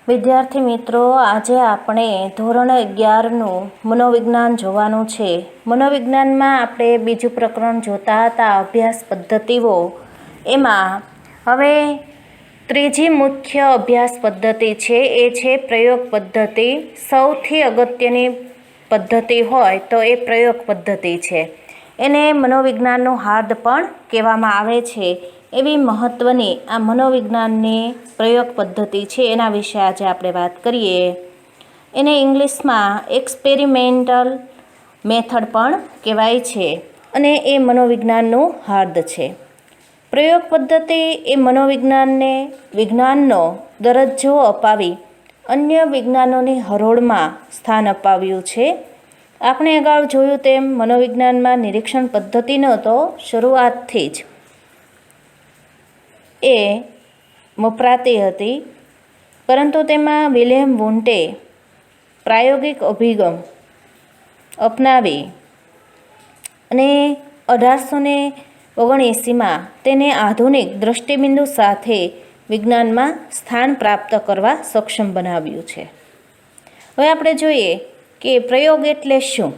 વિદ્યાર્થી મિત્રો, આજે આપણે ધોરણ 11નું મનોવિજ્ઞાન જોવાનું છે. મનોવિજ્ઞાનમાં આપણે બીજું પ્રકરણ જોતા હતા, અભ્યાસ પદ્ધતિઓ. એમાં હવે ત્રીજી મુખ્ય અભ્યાસ પદ્ધતિ છે એ છે પ્રયોગ પદ્ધતિ. સૌથી અગત્યની પદ્ધતિ હોય તો એ પ્રયોગ પદ્ધતિ છે. એને મનોવિજ્ઞાનનું હાર્દ પણ કહેવામાં આવે છે. એવી મહત્ત્વની આ મનોવિજ્ઞાનની પ્રયોગ પદ્ધતિ છે, એના વિશે આજે આપણે વાત કરીએ. એને ઇંગ્લિશમાં એક્સપેરિમેન્ટલ મેથડ પણ કહેવાય છે અને એ મનોવિજ્ઞાનનું હાર્દ છે. પ્રયોગ પદ્ધતિ એ મનોવિજ્ઞાનને વિજ્ઞાનનો દરજ્જો અપાવી અન્ય વિજ્ઞાનોની હરોળમાં સ્થાન અપાવ્યું છે. આપણે અગાઉ જોયું તેમ મનોવિજ્ઞાનમાં નિરીક્ષણ પદ્ધતિનો તો શરૂઆતથી જ એ વપરાતી હતી, પરંતુ તેમાં વિલિયમ વુન્ટે પ્રાયોગિક અભિગમ અપનાવી અને 1879માં તેને આધુનિક દૃષ્ટિબિંદુ સાથે વિજ્ઞાનમાં સ્થાન પ્રાપ્ત કરવા સક્ષમ બનાવ્યું છે. હવે આપણે જોઈએ કે પ્રયોગ એટલે શું.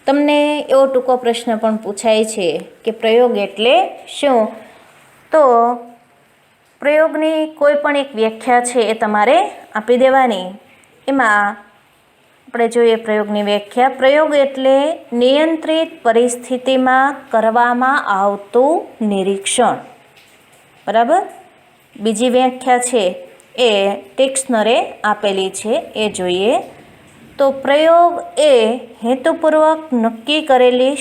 તમને એવો ટૂંકો પ્રશ્ન પણ પૂછાય છે કે પ્રયોગ એટલે શું. તો પ્રયોગની કોઈ પણ એક વ્યાખ્યા છે એ તમારે આપી દેવાની. એમાં આપણે જોઈએ પ્રયોગની વ્યાખ્યા. પ્રયોગ એટલે નિયંત્રિત પરિસ્થિતિમાં કરવામાં આવતું નિરીક્ષણ. બરાબર. બીજી વ્યાખ્યા છે એ ટિક્સનરે આપેલી છે, એ જોઈએ તો પ્રયોગ એ હેતુપૂર્વક નક્કી કરેલી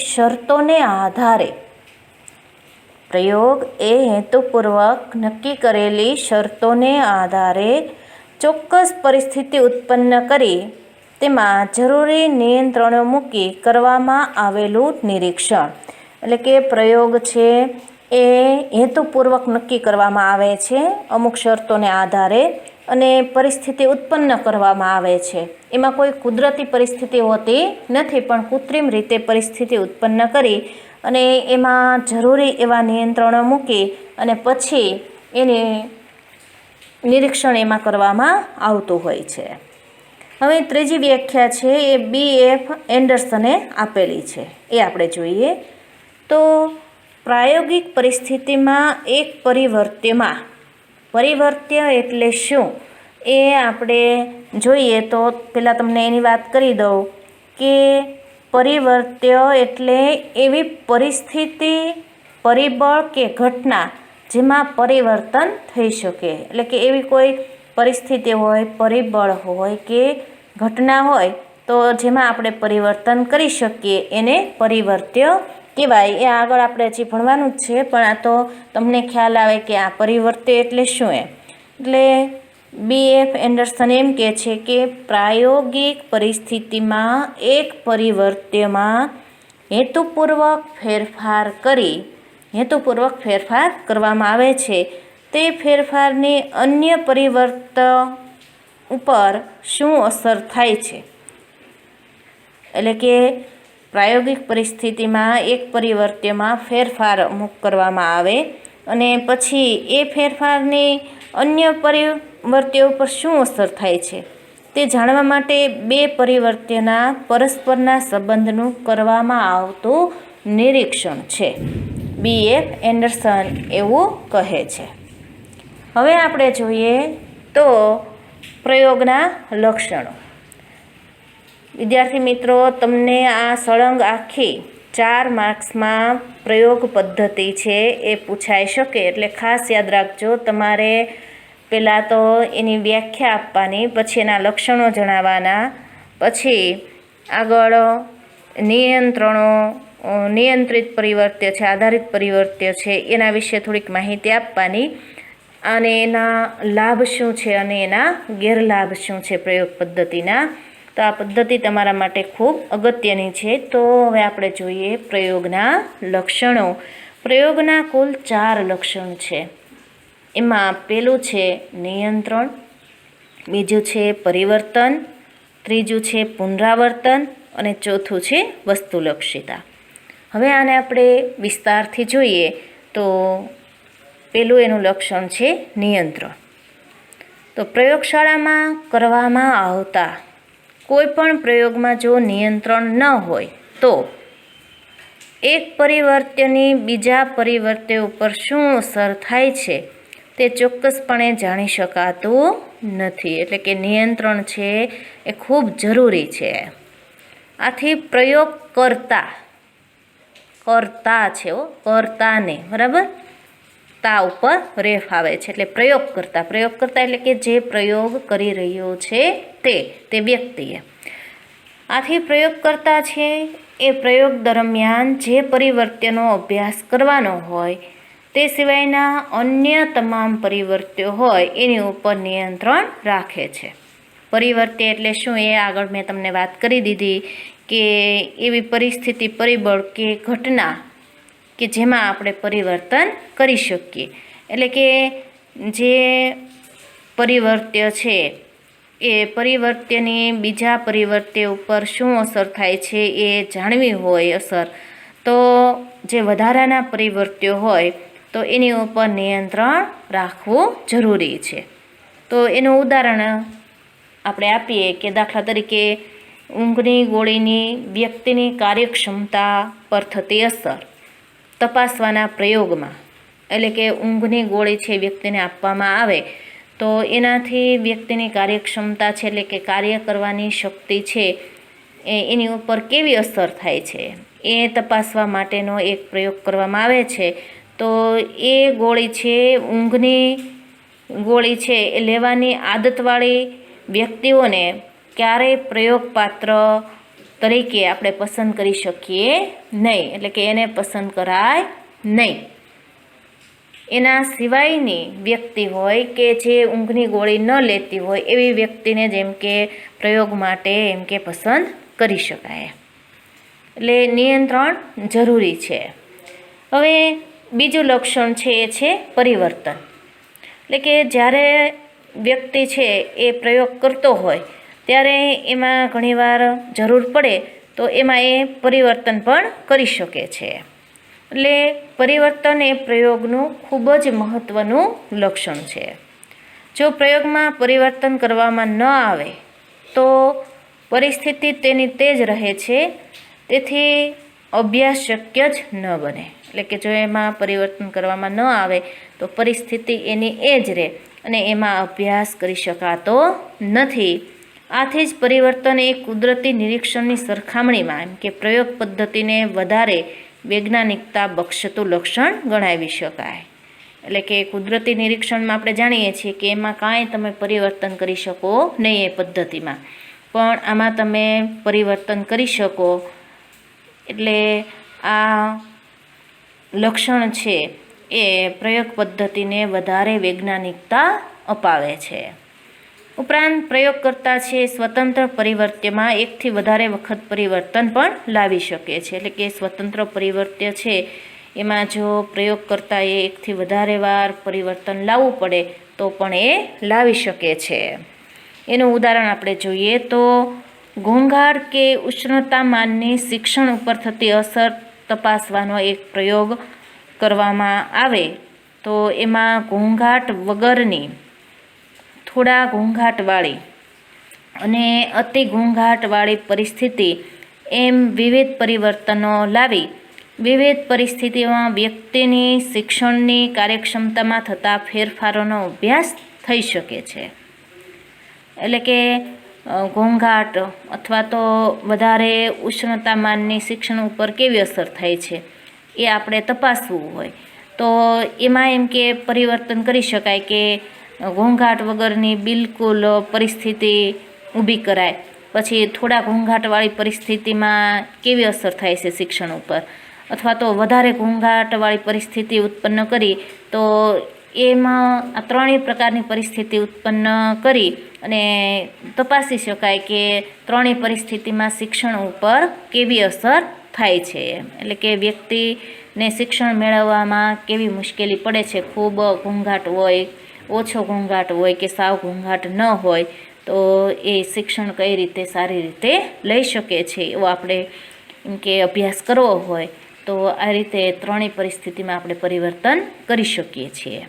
શરતોને આધારે ચોક્કસ પરિસ્થિતિ ઉત્પન્ન કરી તેમાં જરૂરી નિયંત્રણો મૂકી કરવામાં આવેલું નિરીક્ષણ. એટલે કે પ્રયોગ છે એ હેતુપૂર્વક નક્કી કરવામાં આવે છે અમુક શરતોને આધારે અને પરિસ્થિતિ ઉત્પન્ન કરવામાં આવે છે. એમાં કોઈ કુદરતી પરિસ્થિતિ હોતી નથી, પણ કૃત્રિમ રીતે પરિસ્થિતિ ઉત્પન્ન કરી અને એમાં જરૂરી એવા નિયંત્રણો મૂકી અને પછી એને નિરીક્ષણ એમાં કરવામાં આવતું હોય છે. હવે ત્રીજી વ્યાખ્યા છે એ B.F. એન્ડરસને આપેલી છે, એ આપણે જોઈએ તો પ્રાયોગિક પરિસ્થિતિમાં એક પરિવર્ત્ય એટલે શું એ આપણે જોઈએ તો પહેલાં તમને એની વાત કરી દઉં કે પરિવર્ત્ય એટલે એવી પરિસ્થિતિ, પરિબળ કે ઘટના જેમાં પરિવર્તન થઈ શકે. એટલે કે એવી કોઈ પરિસ્થિતિ હોય, પરિબળ હોય કે ઘટના હોય તો જેમાં આપણે પરિવર્તન કરી શકીએ એને પરિવર્ત્ય કહેવાય. એ આગળ આપણે હજી ભણવાનું જ છે, પણ આ તો તમને ખ્યાલ આવે કે આ પરિવર્ત્ય એટલે શું એમ. એટલે B.F. એન્ડરસન એમ કહે છે કે પ્રાયોગિક પરિસ્થિતિમાં એક પરિવર્ત્યમાં હેતુપૂર્વક ફેરફાર કરવામાં આવે છે. તે ફેરફારની અન્ય પરિવર્ત ઉપર શું અસર થાય છે. એટલે કે પ્રાયોગિક પરિસ્થિતિમાં એક પરિવર્ત્યમાં ફેરફાર અમુક કરવામાં આવે અને પછી એ ફેરફારની અન્ય પરિવર્ત્ય ઉપર શું અસર થાય છે તે જાણવા માટે બે પરિવર્ત્યના પરસ્પરના સંબંધનું કરવામાં આવતું નિરીક્ષણ છે. B.F. એન્ડરસન એવું કહે છે. હવે આપણે જોઈએ તો પ્રયોગના લક્ષણો. વિદ્યાર્થી મિત્રો, તમને આ સળંગ આખી 4 માર્ક્સમાં પ્રયોગ પદ્ધતિ છે એ પૂછાઈ શકે, એટલે ખાસ યાદ રાખજો. તમારે પહેલાં તો એની વ્યાખ્યા આપવાની, પછી એના લક્ષણો જણાવવાના, પછી આગળ નિયંત્રિત પરિવર્ત્ય છે, આધારિત પરિવર્ત્ય છે, એના વિશે થોડીક માહિતી આપવાની અને એના લાભ શું છે અને એના ગેરલાભ શું છે પ્રયોગ પદ્ધતિના. તો આ પદ્ધતિ તમારા માટે ખૂબ અગત્યની છે. તો હવે આપણે જોઈએ પ્રયોગના લક્ષણો. પ્રયોગના કુલ 4 લક્ષણ છે. એમાં પહેલું છે નિયંત્રણ, બીજું છે પરિવર્તન, ત્રીજું છે પુનરાવર્તન અને ચોથું છે વસ્તુલક્ષિતા. હવે આને આપણે વિસ્તારથી જોઈએ તો પહેલું એનું લક્ષણ છે નિયંત્રણ. તો પ્રયોગશાળામાં કરવામાં આવતા કોઈ પણ પ્રયોગમાં જો નિયંત્રણ ન હોય તો એક પરિવર્ત્યની બીજા પરિવર્ત્ય ઉપર શું અસર થાય છે તે ચોક્કસપણે જાણી શકાતું નથી. એટલે કે નિયંત્રણ છે એ ખૂબ જરૂરી છે. આથી પ્રયોગ કરતા છે કરતાને, બરાબર, તા ઉપર રેફ આવે છે એટલે પ્રયોગ કરતા એટલે કે જે પ્રયોગ કરી રહ્યો છે તે વ્યક્તિએ. આથી પ્રયોગ કરતા છે એ પ્રયોગ દરમિયાન જે પરિવર્ત્યનો અભ્યાસ કરવાનો હોય તે સિવાયના અન્ય તમામ પરિવર્ત્યો હોય એની ઉપર નિયંત્રણ રાખે છે. પરિવર્ત્ય એટલે શું એ આગળ મેં તમને વાત કરી દીધી કે એવી પરિસ્થિતિ, પરિબળ કે ઘટના કે જેમાં આપણે પરિવર્તન કરી શકીએ. એટલે કે જે પરિવર્ત્ય છે એ પરિવર્ત્યની બીજા પરિવર્ત્ય ઉપર શું અસર થાય છે એ જાણવી હોય અસર, તો જે વધારાના પરિવર્ત્યો હોય તો એની ઉપર નિયંત્રણ રાખવું જરૂરી છે. તો એનું ઉદાહરણ આપણે આપીએ કે દાખલા તરીકે ઊંઘની ગોળીની વ્યક્તિની કાર્યક્ષમતા પર થતી અસર તપાસવાના પ્રયોગમાં, એટલે કે ઊંઘની ગોળી છે વ્યક્તિને આપવામાં આવે તો એનાથી વ્યક્તિની કાર્યક્ષમતા છે એટલે કે કાર્ય કરવાની શક્તિ છે એની ઉપર કેવી અસર થાય છે એ તપાસવા માટેનો એક પ્રયોગ કરવામાં આવે છે. તો એ ગોળી છે, ઊંઘની ગોળી છે એ લેવાની આદતવાળી વ્યક્તિઓને ક્યારેય પ્રયોગપાત્ર તરીકે આપણે પસંદ કરી શકીએ નહીં. એટલે કે એને પસંદ કરાય નહીં. એના સિવાયની વ્યક્તિ હોય કે જે ઊંઘની ગોળી ન લેતી હોય એવી વ્યક્તિને જેમ કે પ્રયોગ માટે એમ કે પસંદ કરી શકાય. એટલે નિયંત્રણ જરૂરી છે. હવે બીજું લક્ષણ છે એ છે પરિવર્તન. એટલે કે જ્યારે વ્યક્તિ છે એ પ્રયોગ કરતો હોય ત્યારે એમાં ઘણીવાર જરૂર પડે તો એમાં એ પરિવર્તન પણ કરી શકે છે. એટલે પરિવર્તન એ પ્રયોગનું ખૂબ જ મહત્ત્વનું લક્ષણ છે. જો પ્રયોગમાં પરિવર્તન કરવામાં ન આવે તો પરિસ્થિતિ તેની તે જ રહે છે, તેથી અભ્યાસ શક્ય જ ન બને. એટલે કે જો એમાં પરિવર્તન કરવામાં ન આવે તો પરિસ્થિતિ એની એ જ રહે અને એમાં અભ્યાસ કરી શકાતો નથી. આથી જ પરિવર્તન એ કુદરતી નિરીક્ષણની સરખામણીમાં એમ કે પ્રયોગ પદ્ધતિને વધારે વૈજ્ઞાનિકતા બક્ષતું લક્ષણ ગણાવી શકાય. એટલે કે કુદરતી નિરીક્ષણમાં આપણે જાણીએ છીએ કે એમાં કાંઈ તમે પરિવર્તન કરી શકો નહીં એ પદ્ધતિમાં, પણ આમાં તમે પરિવર્તન કરી શકો. એટલે આ લક્ષણ છે એ પ્રયોગ પદ્ધતિને વધારે વૈજ્ઞાનિકતા અપાવે છે. ઉપરાંત પ્રયોગ કરતા છે સ્વતંત્ર પરિવર્ત્યમાં એકથી વધારે વખત પરિવર્તન પણ લાવી શકે છે. એટલે કે સ્વતંત્ર પરિવર્ત્ય છે એમાં જો પ્રયોગ કરતા એ એકથી વધારે વાર પરિવર્તન લાવવું પડે તો પણ એ લાવી શકે છે. એનું ઉદાહરણ આપણે જોઈએ તો ઘોંઘાટ કે ઉષ્ણતામાનની શિક્ષણ ઉપર થતી અસર તપાસવાનો એક પ્રયોગ કરવામાં આવે તો એમાં ઘોંઘાટ વગરની, થોડા ઘોંઘાટવાળી અને અતિ ઘોંઘાટવાળી પરિસ્થિતિ એમ વિવિધ પરિવર્તનો લાવી વિવિધ પરિસ્થિતિઓમાં વ્યક્તિની શિક્ષણની કાર્યક્ષમતામાં થતા ફેરફારોનો અભ્યાસ થઈ શકે છે. એટલે કે ઘોંઘાટ અથવા તો વધારે ઉષ્ણતામાનની શિક્ષણ ઉપર કેવી અસર થાય છે એ આપણે તપાસવું હોય તો એમાં એમ કે પરિવર્તન કરી શકાય કે ઘોંઘાટ વગરની બિલકુલ પરિસ્થિતિ ઊભી કરાય, પછી થોડા ઘોંઘાટવાળી પરિસ્થિતિમાં કેવી અસર થાય છે શિક્ષણ ઉપર, અથવા તો વધારે ઘોંઘાટવાળી પરિસ્થિતિ ઉત્પન્ન કરી તો એમાં આ ત્રણેય પ્રકારની પરિસ્થિતિ ઉત્પન્ન કરી અને તપાસી શકાય કે ત્રણેય પરિસ્થિતિમાં શિક્ષણ ઉપર કેવી અસર થાય છે. એટલે કે વ્યક્તિને શિક્ષણ મેળવવામાં કેવી મુશ્કેલી પડે છે, ખૂબ ઘોંઘાટ હોય, ઓછો ઘોંઘાટ હોય કે સાવ ઘોંઘાટ ન હોય તો એ શિક્ષણ કઈ રીતે સારી રીતે લઈ શકે છે એવો આપણે એમ કે અભ્યાસ કરવો હોય તો આ રીતે ત્રણેય પરિસ્થિતિમાં આપણે પરિવર્તન કરી શકીએ છીએ.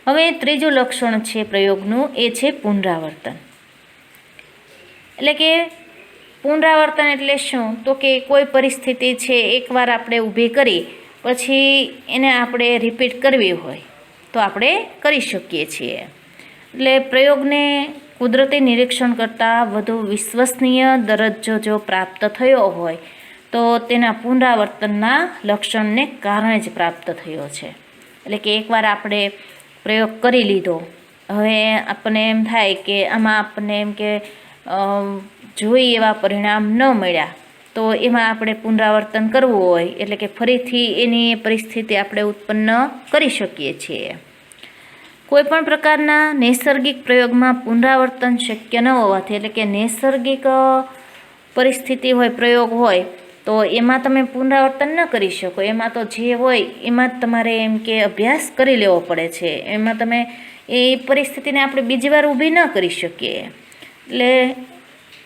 હવે ત્રીજું લક્ષણ છે પ્રયોગનું, એ છે પુનરાવર્તન. એટલે કે પુનરાવર્તન એટલે શું? તો કે કોઈ પરિસ્થિતિ છે એકવાર આપણે ઊભી કરી પછી એને આપણે રિપીટ કરવી હોય તો આપણે કરી શકીએ છીએ. એટલે પ્રયોગને કુદરતી નિરીક્ષણ કરતાં વધુ વિશ્વસનીય દરજ્જો જો પ્રાપ્ત થયો હોય તો તેના પુનરાવર્તનના લક્ષણને કારણે જ પ્રાપ્ત થયો છે. એટલે કે એકવાર આપણે પ્રયોગ કરી લીધો, હવે આપણને એમ થાય કે આમાં આપણને એમ કે જોઈ એવા પરિણામ ન મળ્યા, તો એમાં આપણે પુનરાવર્તન કરવું હોય એટલે કે ફરીથી એની પરિસ્થિતિ આપણે ઉત્પન્ન કરી શકીએ છીએ. કોઈપણ પ્રકારના નૈસર્ગિક પ્રયોગમાં પુનરાવર્તન શક્ય ન હોવાથી, એટલે કે નૈસર્ગિક પરિસ્થિતિ હોય, પ્રયોગ હોય, તો એમાં તમે પુનરાવર્તન ન કરી શકો. એમાં તો જે હોય એમાં જ તમારે એમ કે અભ્યાસ કરી લેવો પડે છે. એમાં તમે એ પરિસ્થિતિને આપણે બીજી વાર ઊભી ન કરી શકીએ. એટલે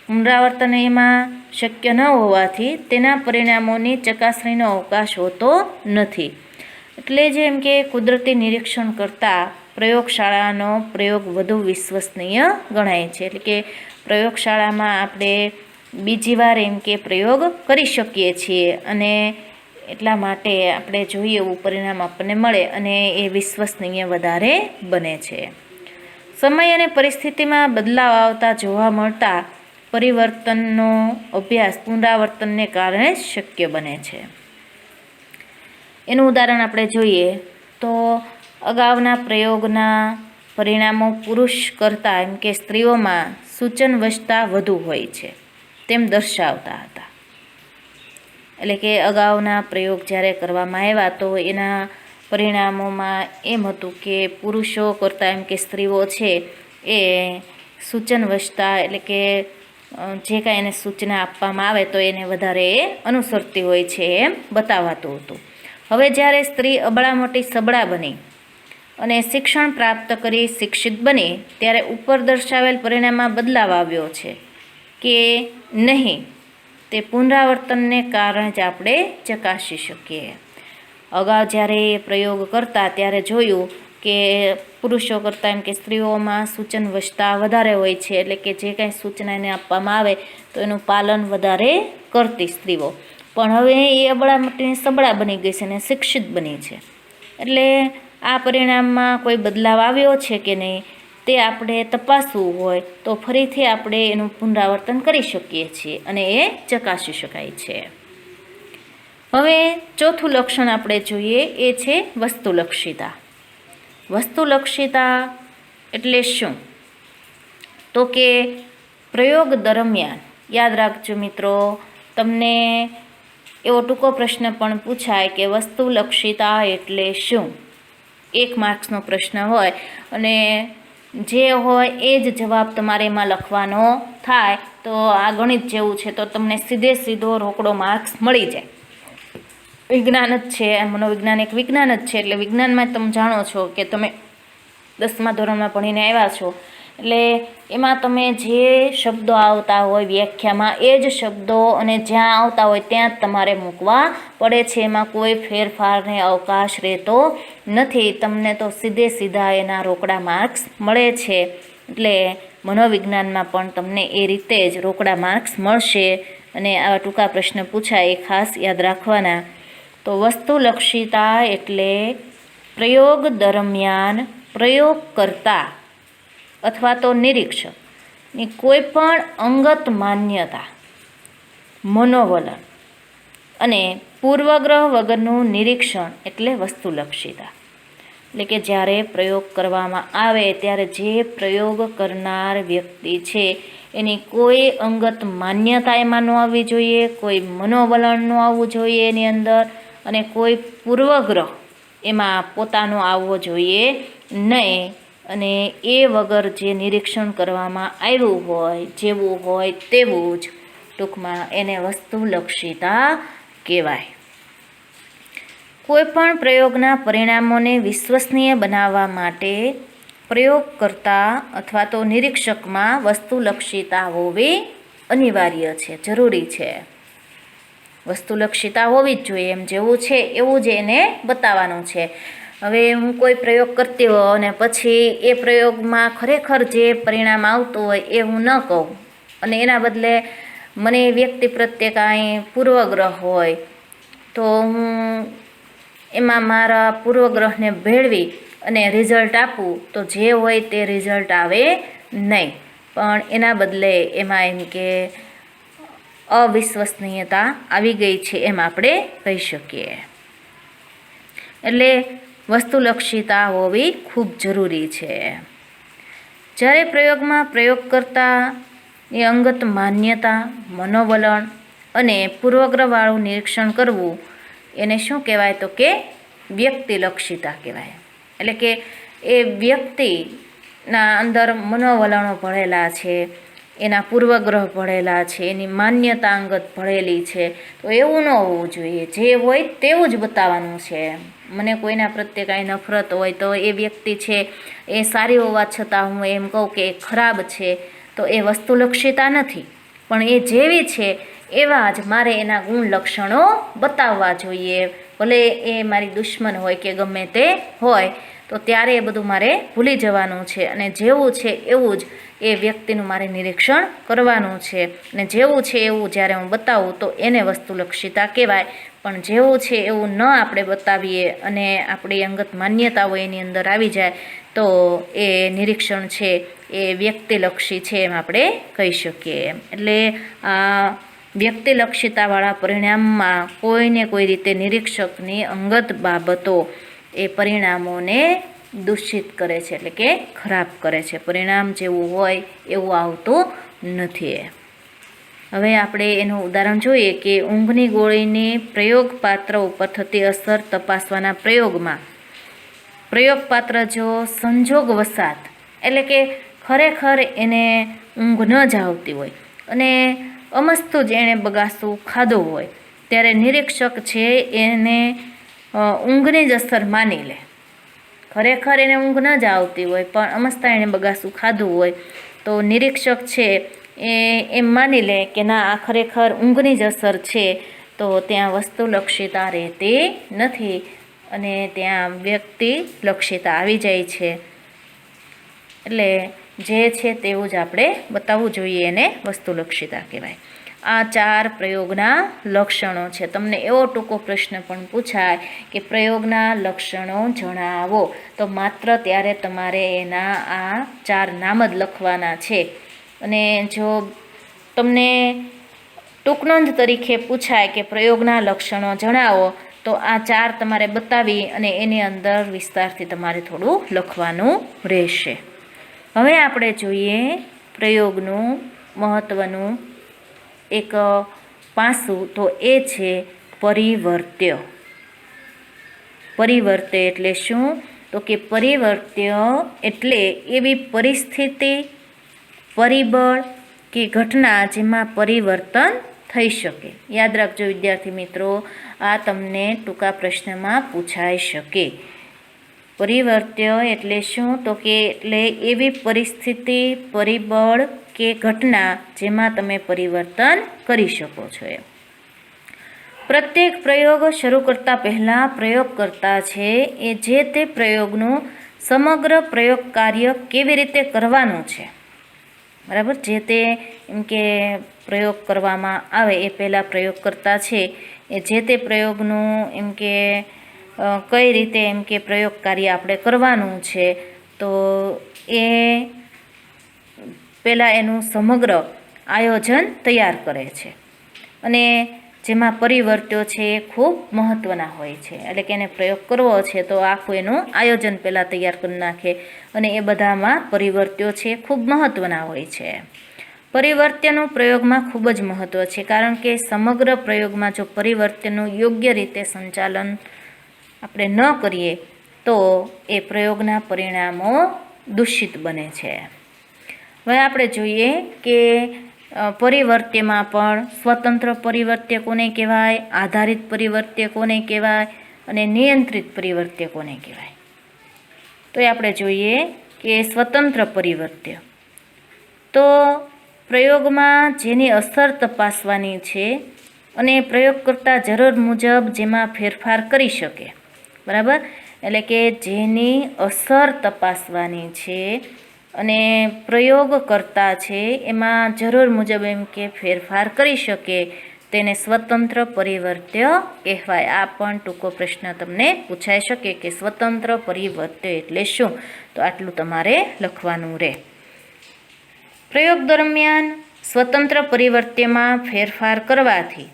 પુનરાવર્તન એમાં શક્ય ન હોવાથી તેના પરિણામોની ચકાસણીનો અવકાશ હોતો નથી. એટલે જ એમ કે કુદરતી નિરીક્ષણ કરતાં પ્રયોગશાળાનો પ્રયોગ વધુ વિશ્વસનીય ગણાય છે. એટલે કે પ્રયોગશાળામાં આપણે બીજી વાર એમ કે પ્રયોગ કરી શકીએ છીએ અને એટલા માટે આપણે જોઈએ એવું પરિણામ આપણને મળે અને એ વિશ્વસનીય વધારે બને છે. સમય અને પરિસ્થિતિમાં બદલાવ આવતા જોવા મળતા પરિવર્તનનો અભ્યાસ પુનરાવર્તનને કારણે શક્ય બને છે. એનું ઉદાહરણ આપણે જોઈએ તો અગાઉના પ્રયોગના પરિણામો પુરુષ કરતાં એમ કે સ્ત્રીઓમાં સૂચનવશતા વધુ હોય છે તેમ દર્શાવતા હતા. એટલે કે અગાઉના પ્રયોગ જ્યારે કરવામાં આવ્યા તો એના પરિણામોમાં એમ હતું કે પુરુષો કરતાં એમ કે સ્ત્રીઓ છે એ સૂચનવશતા એટલે કે જે કાંઈ એને સૂચના આપવામાં આવે તો એને વધારે એ અનુસરતી હોય છે એમ બતાવાતું હતું. હવે જ્યારે સ્ત્રી અબળા મોટી સબળા બની અને શિક્ષણ પ્રાપ્ત કરી શિક્ષિત બની ત્યારે ઉપર દર્શાવેલ પરિણામમાં બદલાવ આવ્યો છે કે નહીં તે પુનરાવર્તનને કારણે જ આપણે ચકાસી શકીએ. અગાઉ જ્યારે એ પ્રયોગ કરતા ત્યારે જોયું કે પુરુષો કરતાં એમ કે સ્ત્રીઓમાં સૂચનવશતા વધારે હોય છે. એટલે કે જે કાંઈ સૂચના એને આપવામાં આવે તો એનું પાલન વધારે કરતી સ્ત્રીઓ. પણ હવે એ અબળા મોટી સબળા બની ગઈ છે અને શિક્ષિત બની છે. એટલે આ પરિણામમાં કોઈ બદલાવ આવ્યો છે કે નહીં તે આપણે તપાસવું હોય તો ફરીથી આપણે એનું પુનરાવર્તન કરી શકીએ છીએ અને એ ચકાસી શકાય છે. હવે ચોથું લક્ષણ આપણે જોઈએ એ છે વસ્તુલક્ષિતા. વસ્તુલક્ષિતા એટલે શું? તો કે પ્રયોગ દરમિયાન, યાદ રાખજો મિત્રો, તમને એવો ટૂંકો પ્રશ્ન પણ પૂછાય કે વસ્તુલક્ષિતા એટલે શું? 1 માર્ક્સનો પ્રશ્ન હોય અને જે હોય એ જ જવાબ તમારે એમાં લખવાનો થાય તો આ ગણિત જેવું છે તો તમને સીધો રોકડો માર્ક્સ મળી જાય. વિજ્ઞાન જ છે, મનોવિજ્ઞાન એક વિજ્ઞાન જ છે. એટલે વિજ્ઞાનમાં તમે જાણો છો કે તમે 10મા ધોરણમાં ભણીને આવ્યા છો એટલે એમાં તમે જે શબ્દો આવતા હોય વ્યાખ્યામાં એ જ શબ્દો અને જ્યાં આવતા હોય ત્યાં જ તમારે મૂકવા પડે છે. એમાં કોઈ ફેરફારને અવકાશ રહેતો નથી. તમને તો સીધા એના રોકડા માર્ક્સ મળે છે. એટલે મનોવિજ્ઞાનમાં પણ તમને એ રીતે જ રોકડા માર્ક્સ મળશે અને આવા ટૂંકા પ્રશ્ન પૂછાય એ ખાસ યાદ રાખવાના. તો વસ્તુલક્ષિતા એટલે પ્રયોગ દરમિયાન પ્રયોગ કરતા અથવા તો નિરીક્ષકની કોઈ પણ અંગત માન્યતા, મનોવલણ અને પૂર્વગ્રહ વગરનું નિરીક્ષણ એટલે વસ્તુલક્ષિતા. એટલે કે જ્યારે પ્રયોગ કરવામાં આવે ત્યારે જે પ્રયોગ કરનાર વ્યક્તિ છે એની કોઈ અંગત માન્યતા એમાં ન આવવી જોઈએ, કોઈ મનોવલણ ન આવવું જોઈએ એની અંદર અને કોઈ પૂર્વગ્રહ એમાં પોતાનો આવવો જોઈએ નહીં. અને એ વગર જે નિરીક્ષણ કરવામાં આવ્યું હોય જેવું હોય તેવું જ ટૂંકમાં એને વસ્તુલક્ષિતા કહેવાય. કોઈપણ પ્રયોગના પરિણામોને વિશ્વસનીય બનાવવા માટે પ્રયોગ કરતા અથવા તો નિરીક્ષકમાં વસ્તુલક્ષિતા હોવી અનિવાર્ય છે, જરૂરી છે. વસ્તુલક્ષિતા હોવી જ જોઈએ. એમ જેવું છે એવું જ એને બતાવવાનું છે. હવે હું કોઈ પ્રયોગ કરતી હોઉં અને પછી એ પ્રયોગમાં ખરેખર જે પરિણામ આવતું હોય એ હું ન કહું અને એના બદલે મને એ વ્યક્તિ પ્રત્યે કાંઈ પૂર્વગ્રહ હોય તો હું એમાં મારા પૂર્વગ્રહને ભેળવી અને રિઝલ્ટ આપું તો જે હોય તે રિઝલ્ટ આવે નહીં, પણ એના બદલે એમાં એમ કે અવિશ્વસનીયતા આવી ગઈ છે એમ આપણે કહી શકીએ. એટલે વસ્તુલક્ષીતા હોવી ખૂબ જરૂરી છે. જ્યારે પ્રયોગમાં પ્રયોગકર્તાની અંગત માન્યતા, મનોવલણ અને પૂર્વગ્રહવાળું નિરીક્ષણ કરવું એને શું કહેવાય તો કે વ્યક્તિલક્ષીતા કહેવાય. એટલે કે એ વ્યક્તિના અંદર મનોવલણો ભળેલા છે, એના પૂર્વગ્રહ ભળેલા છે, એની માન્યતા અંગત ભળેલી છે. તો એવું ન હોવું જોઈએ. જે હોય તેવું જ બતાવવાનું છે. મને કોઈના પ્રત્યે કાંઈ નફરત હોય તો એ વ્યક્તિ છે એ સારી હોવા છતાં હું એમ કહું કે એ ખરાબ છે, તો એ વસ્તુલક્ષીતા નથી. પણ એ જેવી છે એવા જ મારે એના ગુણ લક્ષણો બતાવવા જોઈએ. ભલે એ મારી દુશ્મન હોય કે ગમે તે હોય, તો ત્યારે એ બધું મારે ભૂલી જવાનું છે અને જેવું છે એવું જ એ વ્યક્તિનું મારે નિરીક્ષણ કરવાનું છે. અને જેવું છે એવું જ્યારે હું બતાવું તો એને વસ્તુલક્ષીતા કહેવાય. પણ જેવું છે એવું ન આપણે બતાવીએ અને આપણી અંગત માન્યતાઓ એની અંદર આવી જાય તો એ નિરીક્ષણ છે એ વ્યક્તિલક્ષી છે એમ આપણે કહી શકીએ. એટલે આ વ્યક્તિલક્ષીતાવાળા પરિણામમાં કોઈને કોઈ રીતે નિરીક્ષકની અંગત બાબતો એ પરિણામોને દૂષિત કરે છે, એટલે કે ખરાબ કરે છે. પરિણામ જેવું હોય એવું આવતું નથી. હવે આપણે એનું ઉદાહરણ જોઈએ કે ઊંઘની ગોળીની પ્રયોગપાત્ર ઉપર થતી અસર તપાસવાના પ્રયોગમાં પ્રયોગપાત્ર જો સંજોગવશાત, એટલે કે ખરેખર એને ઊંઘ ન જ આવતી હોય અને અમસ્તું જ એણે બગાસું ખાધું હોય, ત્યારે નિરીક્ષક છે એને ઊંઘની જ અસર માની લે. ખરેખર એને ઊંઘ ન જ આવતી હોય પણ અમસ્તા એણે બગાસું ખાધું હોય તો નિરીક્ષક છે એ એમ માની લે કે ના આ ખરેખર ઊંઘની જ અસર છે, તો ત્યાં વસ્તુલક્ષીતા રહેતી નથી અને ત્યાં વ્યક્તિલક્ષીતા આવી જાય છે. એટલે જે છે તેવું જ આપણે બતાવવું જોઈએ, એને વસ્તુલક્ષીતા કહેવાય. આ 4 પ્રયોગના લક્ષણો છે. તમને એવો ટૂંકો પ્રશ્ન પણ પૂછાય કે પ્રયોગના લક્ષણો જણાવો, તો માત્ર ત્યારે તમારે એના આ 4 નામ જ લખવાના છે. અને જો તમને ટૂંકનોંધ તરીકે પૂછાય કે પ્રયોગના લક્ષણો જણાવો, તો આ 4 તમારે બતાવી અને એની અંદર વિસ્તારથી તમારે થોડું લખવાનું રહેશે. હવે આપણે જોઈએ પ્રયોગનું મહત્ત્વનું એક પાસું, તો એ છે પરિવર્ત્ય. પરિવર્ત્ય એટલે શું? તો કે પરિવર્ત્ય એટલે એવી પરિસ્થિતિ, પરિબળ કે ઘટના જેમાં પરિવર્તન થઈ શકે. યાદ રાખજો વિદ્યાર્થી મિત્રો, આ તમને ટૂંકા પ્રશ્નમાં પૂછાઈ શકે. પરિવર્ત્ય એટલે શું? તો કે એટલે એવી પરિસ્થિતિ, પરિબળ કે ઘટના જેમાં તમે પરિવર્તન કરી શકો છો. પ્રત્યેક પ્રયોગ શરૂ કરતાં પહેલાં પ્રયોગકર્તા છે એ જે તે પ્રયોગનું સમગ્ર પ્રયોગ કાર્ય કેવી રીતે કરવાનું છે, બરાબર, જે તે એમ કે પ્રયોગ કરવામાં આવે એ પહેલાં પ્રયોગકર્તા છે એ જે તે પ્રયોગનું એમ કે કઈ રીતે એમ કે પ્રયોગ કાર્ય આપણે કરવાનું છે, તો એ પહેલાં એનું સમગ્ર આયોજન તૈયાર કરે છે. અને જેમાં પરિવર્ત્યો છે એ ખૂબ મહત્ત્વના હોય છે. એટલે કે એને પ્રયોગ કરવો છે તો આખું એનું આયોજન પહેલાં તૈયાર કરી નાખે અને એ બધામાં પરિવર્ત્યો છે ખૂબ મહત્ત્વના હોય છે. પરિવર્ત્યનું પ્રયોગમાં ખૂબ જ મહત્ત્વ છે, કારણ કે સમગ્ર પ્રયોગમાં જો પરિવર્ત્યનું યોગ્ય રીતે સંચાલન આપણે ન કરીએ તો એ પ્રયોગના પરિણામો દૂષિત બને છે. હવે આપણે જોઈએ કે પરિવર્ત્યમાં પણ સ્વતંત્ર પરિવર્ત્ય કોને કહેવાય, આધારિત પરિવર્ત્ય કોને કહેવાય અને નિયંત્રિત પરિવર્ત્ય કોને કહેવાય. તો એ આપણે જોઈએ કે સ્વતંત્ર પરિવર્ત્ય તો પ્રયોગમાં જેની અસર તપાસવાની છે અને પ્રયોગ કરતાં જરૂર મુજબ જેમાં ફેરફાર કરી શકે, બરાબર. એટલે કે જેની અસર તપાસવાની છે અને પ્રયોગ કરતા છે એમાં જરૂર મુજબ એમ કે ફેરફાર કરી શકે તેને સ્વતંત્ર પરિવર્ત્ય કહેવાય. આ પણ ટૂંકો પ્રશ્ન તમને પૂછાઈ શકે કે સ્વતંત્ર પરિવર્ત્ય એટલે શું? તો આટલું તમારે લખવાનું રહે. પ્રયોગ દરમિયાન સ્વતંત્ર પરિવર્ત્યમાં ફેરફાર કરવાથી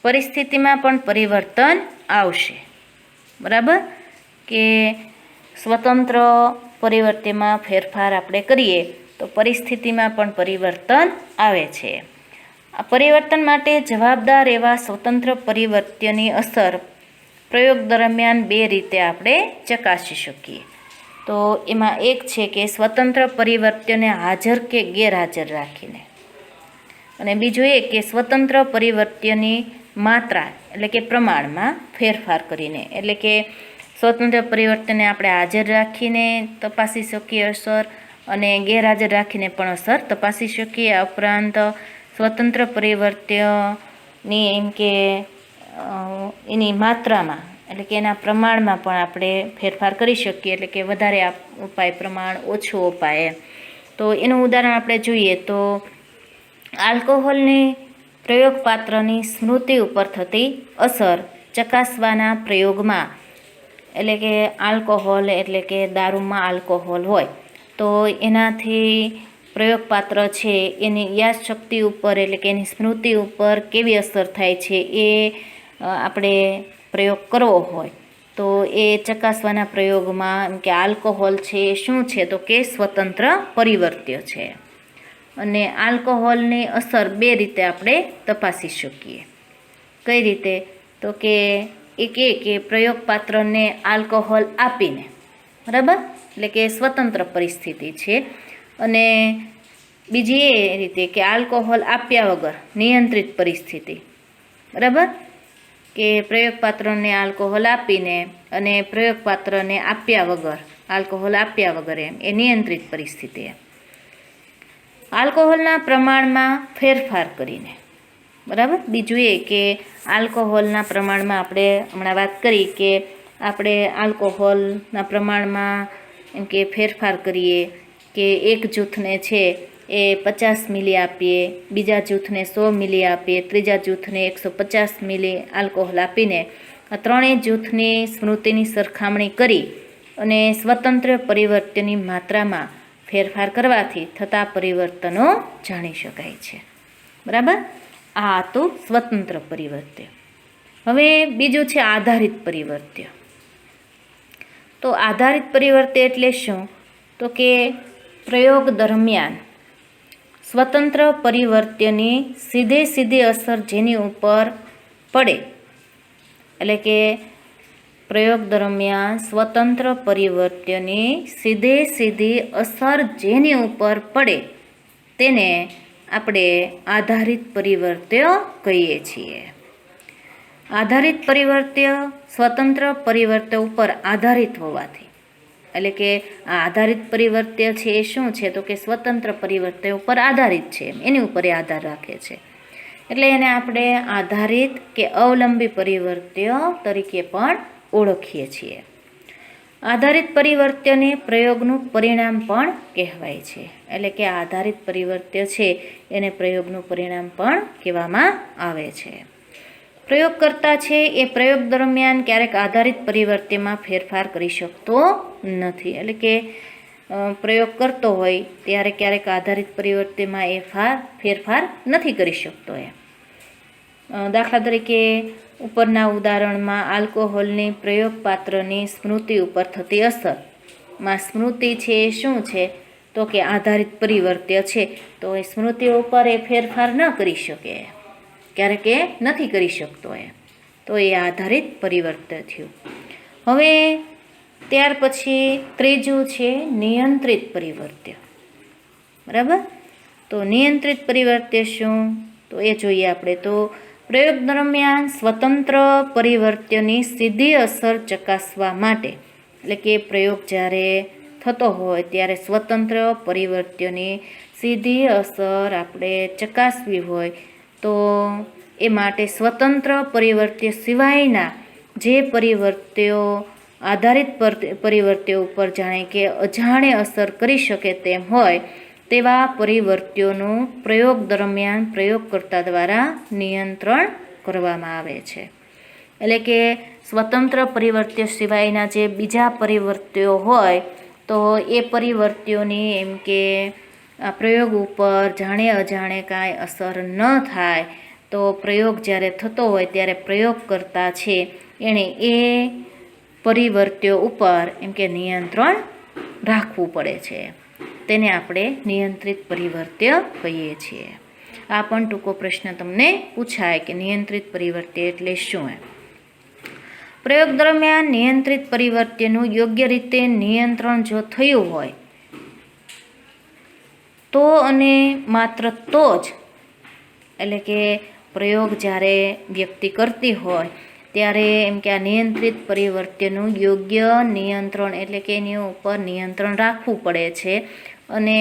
પરિસ્થિતિમાં પણ પરિવર્તન આવશે. બરાબર? કે સ્વતંત્ર પરિવર્ત્યમાં ફેરફાર આપણે કરીએ તો પરિસ્થિતિમાં પણ પરિવર્તન આવે છે. આ પરિવર્તન માટે જવાબદાર એવા સ્વતંત્ર પરિવર્ત્યની અસર પ્રયોગ દરમિયાન બે રીતે આપણે ચકાસી શકીએ. તો એમાં એક છે કે સ્વતંત્ર પરિવર્ત્યને હાજર કે ગેરહાજર રાખીને, અને બીજું એ કે સ્વતંત્ર પરિવર્ત્યની માત્રા એટલે કે પ્રમાણમાં ફેરફાર કરીને. એટલે કે સ્વતંત્ર પરિવર્તનને આપણે હાજર રાખીને તપાસી શકીએ અસર, અને ગેરહાજર રાખીને પણ અસર તપાસી શકીએ. આ ઉપરાંત સ્વતંત્ર પરિવર્ત્યની એમ કે એની માત્રામાં એટલે કે એના પ્રમાણમાં પણ આપણે ફેરફાર કરી શકીએ. એટલે કે વધારે અપાય પ્રમાણ, ઓછું અપાય. તો એનું ઉદાહરણ આપણે જોઈએ તો આલ્કોહોલની પ્રયોગપાત્રની સ્મૃતિ ઉપર થતી અસર ચકાસવાના પ્રયોગમાં, એટલે કે આલ્કોહોલ એટલે કે દારૂમાં આલ્કોહોલ હોય તો એનાથી પ્રયોગપાત્ર છે એની યાદશક્તિ ઉપર એટલે કે એની સ્મૃતિ ઉપર કેવી અસર થાય છે એ આપણે પ્રયોગ કરવો હોય તો એ ચકાસવાના પ્રયોગમાં એમ કે આલ્કોહોલ છે એ શું છે? તો કે સ્વતંત્ર પરિવર્ત્ય છે. અને આલ્કોહોલની અસર બે રીતે આપણે તપાસી શકીએ. કઈ રીતે? તો કે એક એ કે પ્રયોગપાત્રને આલ્કોહોલ આપીને, બરાબર, એટલે કે સ્વતંત્ર પરિસ્થિતિ છે. અને બીજી એ રીતે કે આલ્કોહોલ આપ્યા વગર નિયંત્રિત પરિસ્થિતિ, બરાબર, કે પ્રયોગપાત્રને આલ્કોહોલ આપીને અને પ્રયોગપાત્રને આપ્યા વગર, આલ્કોહોલ આપ્યા વગર એ નિયંત્રિત પરિસ્થિતિ. આલ્કોહોલના પ્રમાણમાં ફેરફાર કરીને, બરાબર. બીજું એ કે આલ્કોહોલના પ્રમાણમાં આપણે હમણાં વાત કરી કે આપણે આલ્કોહોલના પ્રમાણમાં એમ કે ફેરફાર કરીએ કે એક જૂથને છે એ 50 મિલી આપીએ, બીજા જૂથને 100 મિલી આપીએ, ત્રીજા જૂથને 150 મિલી આલ્કોહોલ આપીને આ ત્રણેય જૂથની સ્મૃતિની સરખામણી કરી અને સ્વતંત્ર પરિવર્તનની માત્રામાં ફેરફાર કરવાથી થતા પરિવર્તનો જાણી શકાય છે. બરાબર? આ તો સ્વતંત્ર પરિવર્ત્ય. હવે બીજું છે આધારિત પરિવર્ત્ય. તો આધારિત પરિવર્ત્ય એટલે શું? તો કે પ્રયોગ દરમિયાન સ્વતંત્ર પરિવર્ત્યની સીધી અસર જેની ઉપર પડે, એટલે કે પ્રયોગ દરમિયાન સ્વતંત્ર પરિવર્ત્યની સીધી અસર જેની ઉપર પડે તેને આપણે આધારિત પરિવર્ત્ય કહીએ છીએ. આધારિત પરિવર્ત્ય સ્વતંત્ર પરિવર્ત્ય ઉપર આધારિત હોવાથી, એટલે કે આ આધારિત પરિવર્ત્ય છે એ શું છે? તો કે સ્વતંત્ર પરિવર્ત્ય ઉપર આધારિત છે, એની ઉપર એ આધાર રાખે છે. એટલે એને આપણે આધારિત કે અવલંબી પરિવર્ત્ય તરીકે પણ ઓળખીએ છીએ. આધારિત પરિવર્ત્યને પ્રયોગનું પરિણામ પણ કહેવાય છે. એટલે કે આધારિત પરિવર્ત્ય છે એને પ્રયોગનું પરિણામ પણ કહેવામાં આવે છે. પ્રયોગકર્તા છે એ પ્રયોગ દરમિયાન ક્યારેક આધારિત પરિવર્ત્યમાં ફેરફાર કરી શકતો નથી. એટલે કે પ્રયોગ કરતો હોય ત્યારે ક્યારેક આધારિત પરિવર્ત્યમાં એ ફેરફાર નથી કરી શકતો. દાખલા તરીકે ઉપરના ઉદાહરણમાં આલ્કોહોલની પ્રયોગપાત્રની સ્મૃતિ ઉપર થતી અસરમાં સ્મૃતિ છે એ શું છે? તો કે આધારિત પરિવર્ત્ય છે. તો એ સ્મૃતિ ઉપર એ ફેરફાર ન કરી શકે, ક્યારેક એ નથી કરી શકતો. તો એ આધારિત પરિવર્ત્ય થયું. હવે ત્યાર પછી ત્રીજું છે નિયંત્રિત પરિવર્ત્ય. બરાબર? તો નિયંત્રિત પરિવર્ત્ય શું? તો એ જોઈએ આપણે. તો પ્રયોગ દરમિયાન સ્વતંત્ર પરિવર્ત્યની સીધી અસર ચકાસવા માટે, એટલે કે પ્રયોગ જ્યારે થતો હોય ત્યારે સ્વતંત્ર પરિવર્ત્યની સીધી અસર આપણે ચકાસવી હોય તો એ માટે સ્વતંત્ર પરિવર્ત્ય સિવાયના જે પરિવર્ત્યો આધારિત પરિવર્ત્યો ઉપર જાણે કે અજાણે અસર કરી શકે તેમ હોય તેવા પરિવર્ત્યોનું પ્રયોગ દરમિયાન પ્રયોગકર્તા દ્વારા નિયંત્રણ કરવામાં આવે છે. એટલે કે સ્વતંત્ર પરિવર્ત્યો સિવાયના જે બીજા પરિવર્ત્યો હોય તો એ પરિવર્ત્યોની એમ કે આ પ્રયોગ ઉપર જાણે અજાણે કાંઈ અસર ન થાય તો પ્રયોગ જ્યારે થતો હોય ત્યારે પ્રયોગકર્તા છે એણે એ પરિવર્ત્યો ઉપર એમ કે નિયંત્રણ રાખવું પડે છે. તેને આપણે નિયંત્રિત પરિવર્ત્ય કહીએ છીએ. આ પણ ટૂંકો પ્રશ્ન તમને પૂછાય કે નિયંત્રિત પરિવર્ત્ય એટલે શું એમ. પ્રયોગ દરમિયાન નિયંત્રિત પરિવર્ત્યનું યોગ્ય રીતે નિયંત્રણ જો થયું હોય તો અને માત્ર તો જ, એટલે કે પ્રયોગ જ્યારે વ્યક્તિ કરતી હોય ત્યારે એમ કે આ નિયંત્રિત પરિવર્ત્યનું યોગ્ય નિયંત્રણ એટલે કે એની ઉપર નિયંત્રણ રાખવું પડે છે. અને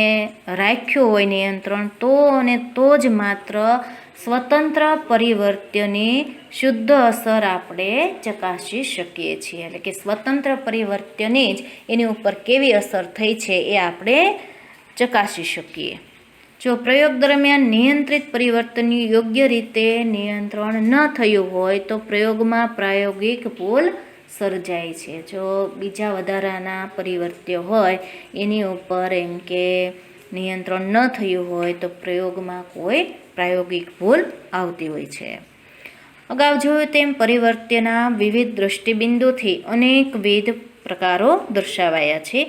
રાખ્યું હોય નિયંત્રણ તો અને તો જ માત્ર સ્વતંત્ર પરિવર્ત્યની શુદ્ધ અસર આપણે ચકાસી શકીએ છીએ. એટલે કે સ્વતંત્ર પરિવર્ત્યની જ એની ઉપર કેવી અસર થઈ છે એ આપણે ચકાસી શકીએ. જો પ્રયોગ દરમિયાન નિયંત્રિત પરિવર્તનનું યોગ્ય રીતે નિયંત્રણ ન થયું હોય તો પ્રયોગમાં પ્રાયોગિક ભૂલ સર્જાય છે. જો બીજા વધારાના પરિવર્ત્યો હોય એની ઉપર એમ કે નિયંત્રણ ન થયું હોય તો પ્રયોગમાં કોઈ પ્રાયોગિક ભૂલ આવતી હોય છે. અગાઉ જોયું તેમ પરિવર્ત્યના વિવિધ દૃષ્ટિબિંદુથી અનેકવિધ પ્રકારો દર્શાવાયા છે,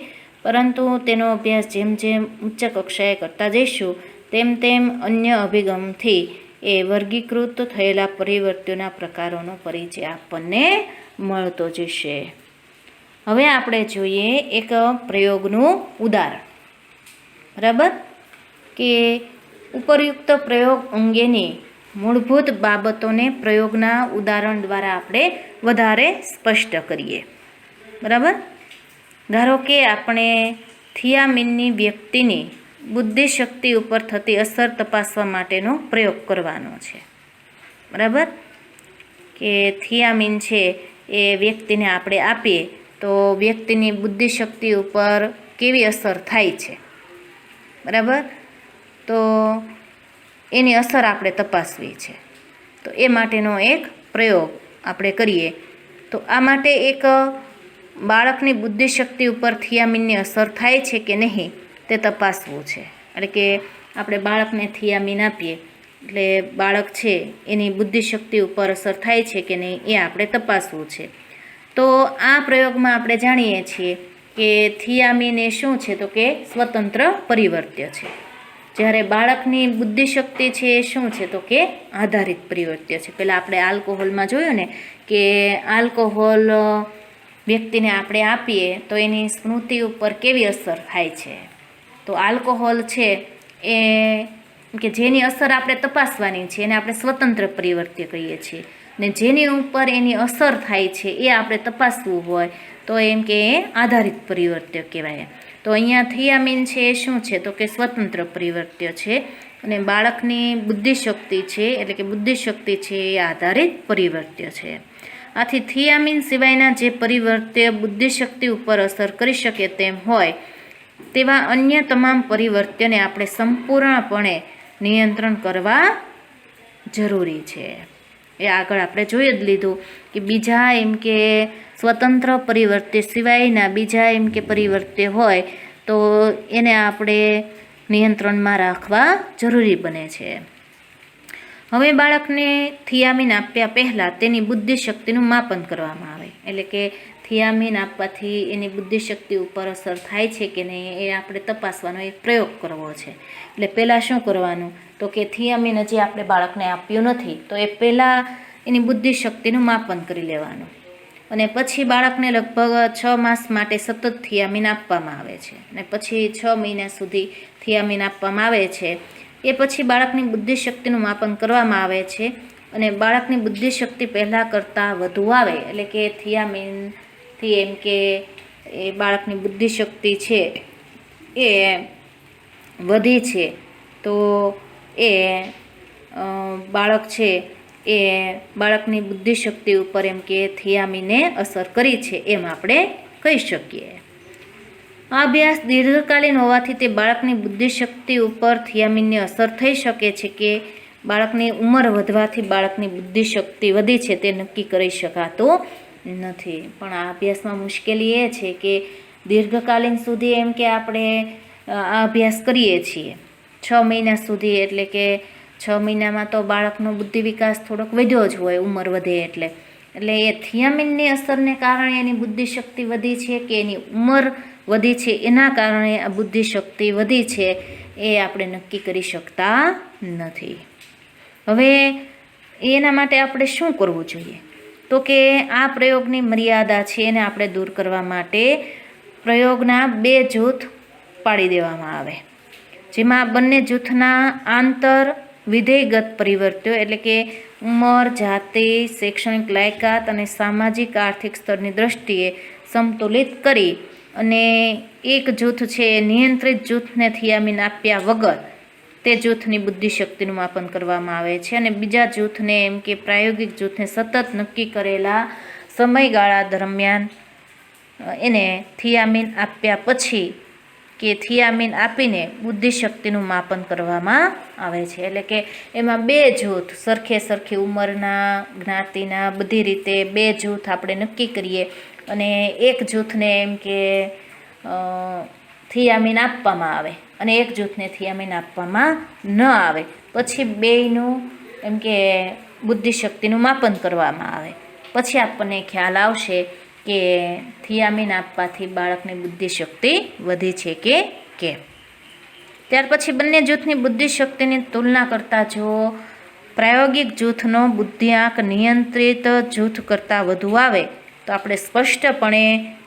પરંતુ તેનો અભ્યાસ જેમ જેમ ઉચ્ચ કક્ષાએ કરતા જઈશું તેમ તેમ અન્ય અભિગમથી એ વર્ગીકૃત થયેલા પરિવર્ત્યોના પ્રકારોનો પરિચય આપણને મળતો જશે. હવે આપણે જોઈએ એક પ્રયોગનું ઉદાહરણ. બરાબર, કે ઉપરયુક્ત પ્રયોગ અંગેની મૂળભૂત બાબતોને પ્રયોગના ઉદાહરણ દ્વારા આપણે વધારે સ્પષ્ટ કરીએ. બરાબર, ધારો કે આપણે થિયામીનની વ્યક્તિની બુદ્ધિશક્તિ ઉપર થતી અસર તપાસવા માટેનો પ્રયોગ કરવાનો છે. બરાબર, કે થિયામીન છે એ વ્યક્તિને આપણે આપીએ તો વ્યક્તિની બુદ્ધિશક્તિ ઉપર કેવી અસર થાય છે. બરાબર, તો એની અસર આપણે તપાસવી છે. તો એ માટેનો એક પ્રયોગ આપણે કરીએ. તો આ માટે એક બાળકની બુદ્ધિશક્તિ ઉપર થિયામીનની અસર થાય છે કે નહીં તે તપાસવું છે. એટલે કે આપણે બાળકને થિયામીન આપીએ એટલે બાળક છે એની બુદ્ધિશક્તિ ઉપર અસર થાય છે કે નહીં એ આપણે તપાસવું છે. તો આ પ્રયોગમાં આપણે જાણીએ છીએ કે થિયામીન એ શું છે તો કે સ્વતંત્ર પરિવર્ત્ય છે, જ્યારે બાળકની બુદ્ધિશક્તિ છે એ શું છે તો કે આધારિત પરિવર્ત્ય છે. પહેલાં આપણે આલ્કોહોલમાં જોયું ને કે આલ્કોહોલ વ્યક્તિને આપણે આપીએ તો એની સ્મૃતિ ઉપર કેવી અસર થાય છે. તો આલ્કોહોલ છે એ કે જેની અસર આપણે તપાસવાની છે એને આપણે સ્વતંત્ર પરિવર્ત્ય કહીએ છીએ, ને જેની ઉપર એની અસર થાય છે એ આપણે તપાસવું હોય તો એમ કે એ આધારિત પરિવર્ત્ય કહેવાય. તો અહીંયા થિયામીન છે એ શું છે તો કે સ્વતંત્ર પરિવર્ત્ય છે, અને બાળકની બુદ્ધિશક્તિ છે એટલે કે બુદ્ધિશક્તિ છે એ આધારિત પરિવર્ત્ય છે. આથી થિયામીન સિવાયના જે પરિવર્ત્ય બુદ્ધિશક્તિ ઉપર અસર કરી શકે તેમ હોય તેવા અન્ય તમામ પરિવર્ત્યને આપણે સંપૂર્ણપણે નિયંત્રણ કરવા જરૂરી છે. એ આગળ આપણે જોઈ જ લીધું કે બીજા એમ કે સ્વતંત્ર પરિવર્ત્ય સિવાયના બીજા એમ કે પરિવર્ત્ય હોય તો એને આપણે નિયંત્રણમાં રાખવા જરૂરી બને છે. હવે બાળકને થિયામીન આપ્યા પહેલાં તેની બુદ્ધિશક્તિનું માપન કરવામાં આવે. એટલે કે થિયામીન આપવાથી એની બુદ્ધિશક્તિ ઉપર અસર થાય છે કે નહીં એ આપણે તપાસવાનો એક પ્રયોગ કરવો છે. એટલે પહેલાં શું કરવાનું તો કે થિયામીન હજી આપણે બાળકને આપ્યું નથી તો એ પહેલાં એની બુદ્ધિશક્તિનું માપન કરી લેવાનું, અને પછી બાળકને લગભગ 6 માસ માટે સતત થિયામીન આપવામાં આવે છે, અને પછી 6 મહિના સુધી થિયામીન આપવામાં આવે છે. એ પછી બાળકની બુદ્ધિશક્તિનું માપન કરવામાં આવે છે, અને બાળકની બુદ્ધિશક્તિ પહેલાં કરતાં વધુ આવે એટલે કે થિયામીનથી એમ કે એ બાળકની બુદ્ધિશક્તિ છે એ વધી છે તો એ બાળક છે એ બાળકની બુદ્ધિશક્તિ ઉપર એમ કે થિયામીને અસર કરી છે એમ આપણે કહી શકીએ. આ અભ્યાસ દીર્ઘકાલીન હોવાથી તે બાળકની બુદ્ધિશક્તિ ઉપર થિયામીનની અસર થઈ શકે છે કે બાળકની ઉંમર વધવાથી બાળકની બુદ્ધિશક્તિ વધી છે તે નક્કી કરી શકાતું નથી. પણ આ અભ્યાસમાં મુશ્કેલી એ છે કે દીર્ઘકાલીન સુધી એમ કે આપણે આ અભ્યાસ કરીએ છીએ 6 મહિના સુધી, એટલે કે 6 મહિનામાં તો બાળકનો બુદ્ધિ વિકાસ થોડોક વધ્યો જ હોય ઉંમર વધે એટલે એ થિયામીનની અસરને કારણે એની બુદ્ધિશક્તિ વધી છે કે એની ઉંમર વધી છે એના કારણે આ બુદ્ધિશક્તિ વધી છે એ આપણે નક્કી કરી શકતા નથી. હવે એના માટે આપણે શું કરવું જોઈએ? તો કે આ પ્રયોગની મર્યાદા છે એને આપણે દૂર કરવા માટે પ્રયોગના 2 જૂથ પાડી દેવામાં આવે, જેમાં બંને જૂથના આંતર વિધેયગત પરિવર્ત્યો એટલે કે ઉંમર, જાતિ, શૈક્ષણિક લાયકાત અને સામાજિક આર્થિક સ્તરની દ્રષ્ટિએ સમતુલિત કરી અને એક જૂથ છે નિયંત્રિત જૂથને થિયામીન આપ્યા વગર તે જૂથની બુદ્ધિશક્તિનું માપન કરવામાં આવે છે અને બીજા જૂથને એમ કે પ્રાયોગિક જૂથને સતત નક્કી કરેલા સમયગાળા દરમિયાન એને થિયામીન આપ્યા પછી કે થિયામીન આપીને બુદ્ધિશક્તિનું માપન કરવામાં આવે છે. એટલે કે એમાં 2 જૂથ સરખી ઉંમરના, જ્ઞાતિના, બધી રીતે 2 જૂથ આપણે નક્કી કરીએ અને એક જૂથને એમ કે થિયામીન આપવામાં આવે અને એક જૂથને થિયામીન આપવામાં ન આવે. પછી બેયનું એમ કે બુદ્ધિશક્તિનું માપન કરવામાં આવે. પછી આપણને ખ્યાલ આવશે કે થિયામીન આપવાથી બાળકની બુદ્ધિશક્તિ વધી છે કે કેમ. ત્યાર પછી બંને જૂથની બુદ્ધિશક્તિની તુલના કરતાં જો પ્રાયોગિક જૂથનો બુદ્ધિઆંક નિયંત્રિત જૂથ કરતાં વધુ આવે તો આપણે સ્પષ્ટપણે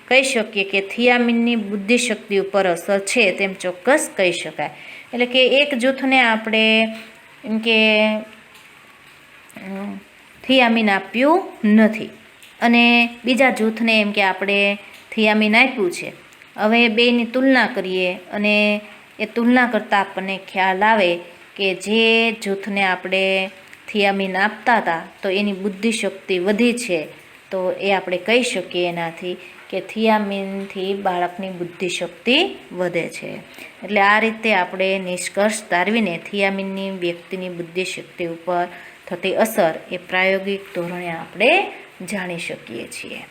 કહી શકીએ કે થિયામીનની બુદ્ધિશક્તિ ઉપર અસર છે તેમ ચોક્કસ કહી શકાય. એટલે કે એક જૂથને આપણે એમ કે થિયામીન આપ્યું નથી અને બીજા જૂથને એમ કે આપણે થિયામીન આપ્યું છે. હવે બેયની તુલના કરીએ અને એ તુલના કરતાં આપણને ખ્યાલ આવે કે જે જૂથને આપણે થિયામીન આપતા હતા તો એની બુદ્ધિશક્તિ વધી છે, તો એ આપણે કહી શકીએ એનાથી કે થિયામીનથી બાળકની બુદ્ધિશક્તિ વધે છે. એટલે આ રીતે આપણે નિષ્કર્ષ તારવીને થિયામીનની વ્યક્તિની બુદ્ધિશક્તિ ઉપર થતી અસર એ પ્રાયોગિક ધોરણે આપણે જાણી શકીએ છીએ.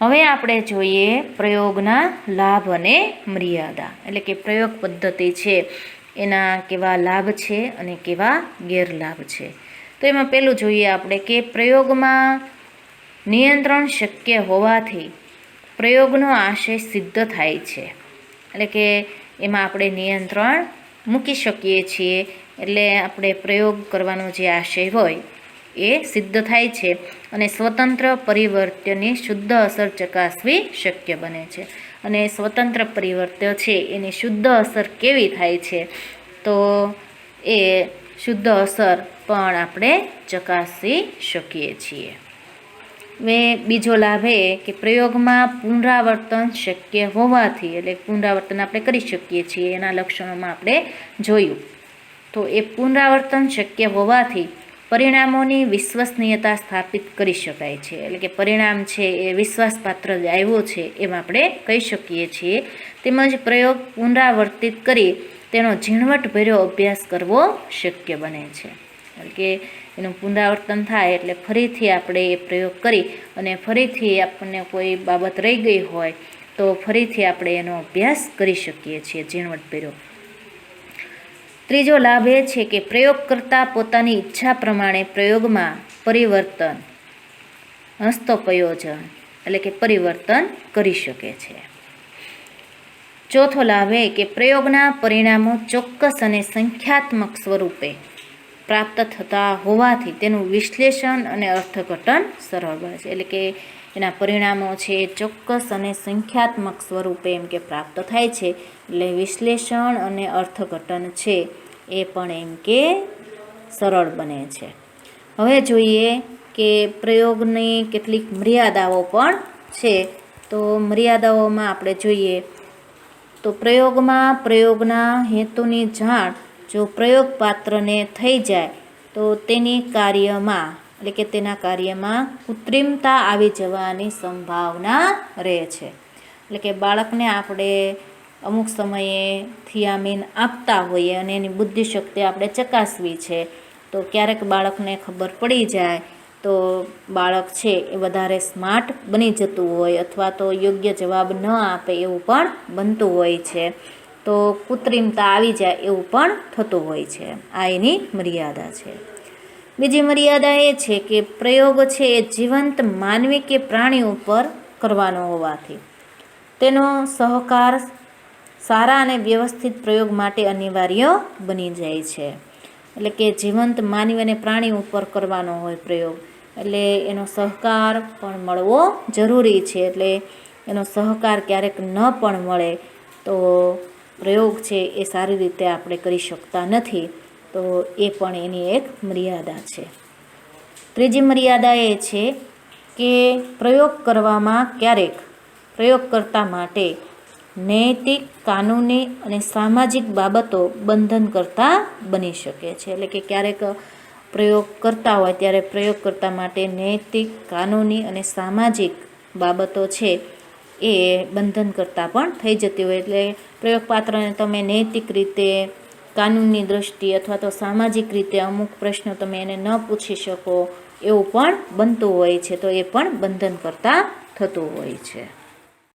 હવે આપણે જોઈએ પ્રયોગના લાભ અને મર્યાદા. એટલે કે પ્રયોગ પદ્ધતિ છે એના કેવા લાભ છે અને કેવા ગેરલાભ છે. તો એમાં પહેલું જોઈએ આપણે કે પ્રયોગમાં નિયંત્રણ શક્ય હોવાથી પ્રયોગનો આશય સિદ્ધ થાય છે. એટલે કે એમાં આપણે નિયંત્રણ મૂકી શકીએ છીએ, એટલે આપણે પ્રયોગ કરવાનો જે આશય હોય એ સિદ્ધ થાય છે અને સ્વતંત્ર પરિવર્ત્યની શુદ્ધ અસર ચકાસવી શક્ય બને છે. અને સ્વતંત્ર પરિવર્ત્ય છે એની શુદ્ધ અસર કેવી થાય છે તો એ શુદ્ધ અસર પણ આપણે ચકાસી શકીએ છીએ. હવે બીજો લાભ એ કે પ્રયોગમાં પુનરાવર્તન શક્ય હોવાથી, એટલે પુનરાવર્તન આપણે કરી શકીએ છીએ એના લક્ષણોમાં આપણે જોયું. તો એ પુનરાવર્તન શક્ય હોવાથી પરિણામોની વિશ્વસનીયતા સ્થાપિત કરી શકાય છે. એટલે કે પરિણામ છે એ વિશ્વાસપાત્ર જ આવ્યો છે એમ આપણે કહી શકીએ છીએ. તેમજ પ્રયોગ પુનરાવર્તિત કરી તેનો ઝીણવટભર્યો અભ્યાસ કરવો શક્ય બને છે. એટલે કે એનું પુનરાવર્તન થાય એટલે ફરીથી આપણે એ પ્રયોગ કરી અને ફરીથી આપણને કોઈ બાબત રહી ગઈ હોય તો ફરીથી આપણે એનો અભ્યાસ કરી શકીએ છીએ ઝીણવટભર્યો. ત્રીજો લાભ એ છે કે પ્રયોગ કરતાં પોતાની ઈચ્છા પ્રમાણે પ્રયોગમાં પરિવર્તન, હસ્તોપયોજન એટલે કે પરિવર્તન કરી શકે છે. ચોથો લાભ એ કે પ્રયોગના પરિણામો ચોક્કસ અને સંખ્યાત્મક સ્વરૂપે પ્રાપ્ત થતા હોવાથી તેનું વિશ્લેષણ અને અર્થઘટન સરળ બને છે. એટલે કે એના પરિણામો છે એ ચોક્કસ અને સંખ્યાત્મક સ્વરૂપે એમ કે પ્રાપ્ત થાય છે, એટલે વિશ્લેષણ અને અર્થઘટન છે એ પણ એમ કે સરળ બને છે. હવે જોઈએ કે પ્રયોગની કેટલીક મર્યાદાઓ પણ છે. તો મર્યાદાઓમાં આપણે જોઈએ તો પ્રયોગમાં પ્રયોગના હેતુની જાણ જો પ્રયોગ પાત્રને થઈ જાય તો તેની કાર્યમાં એટલે કે તેના કાર્યમાં કૃત્રિમતા આવી જવાની સંભાવના રહે છે. એટલે કે બાળકને આપણે અમુક સમયે થિયામીન આપતા હોઈએ અને એની બુદ્ધિશક્તિ આપણે ચકાસવી છે, તો ક્યારેક બાળકને ખબર પડી જાય તો બાળક છે એ વધારે સ્માર્ટ બની જતું હોય અથવા તો યોગ્ય જવાબ ન આપે એવું પણ બનતું હોય છે, તો કૃત્રિમતા આવી જાય એવું પણ થતું હોય છે. આ એની મર્યાદા છે. બીજી મર્યાદા એ છે કે પ્રયોગ છે એ જીવંત માનવી કે પ્રાણી ઉપર કરવાનો હોવાથી તેનો સહકાર સારા અને વ્યવસ્થિત પ્રયોગ માટે અનિવાર્ય બની જાય છે. એટલે કે જીવંત માનવી અને પ્રાણી ઉપર કરવાનો હોય પ્રયોગ, એટલે એનો સહકાર પણ મળવો જરૂરી છે. એટલે એનો સહકાર ક્યારેક ન પણ મળે તો પ્રયોગ છે એ સારી રીતે આપણે કરી શકતા નથી, તો એ પણ એની એક મર્યાદા છે. ત્રીજી મર્યાદા એ છે કે પ્રયોગ કરવામાં ક્યારેક પ્રયોગકર્તા માટે નૈતિક, કાનૂની અને સામાજિક બાબતો બંધનકર્તા બની શકે છે. એટલે કે ક્યારેક પ્રયોગ કરતા હોય ત્યારે પ્રયોગકર્તા માટે નૈતિક, કાનૂની અને સામાજિક બાબતો છે એ બંધનકર્તા પણ થઈ જતી હોય. એટલે પ્રયોગપાત્રને તમે નૈતિક રીતે, કાનૂનની દૃષ્ટિએ અથવા તો સામાજિક રીતે અમુક પ્રશ્નો તમે એને ન પૂછી શકો એવું પણ બનતું હોય છે, તો એ પણ બંધનકર્તા થતું હોય છે.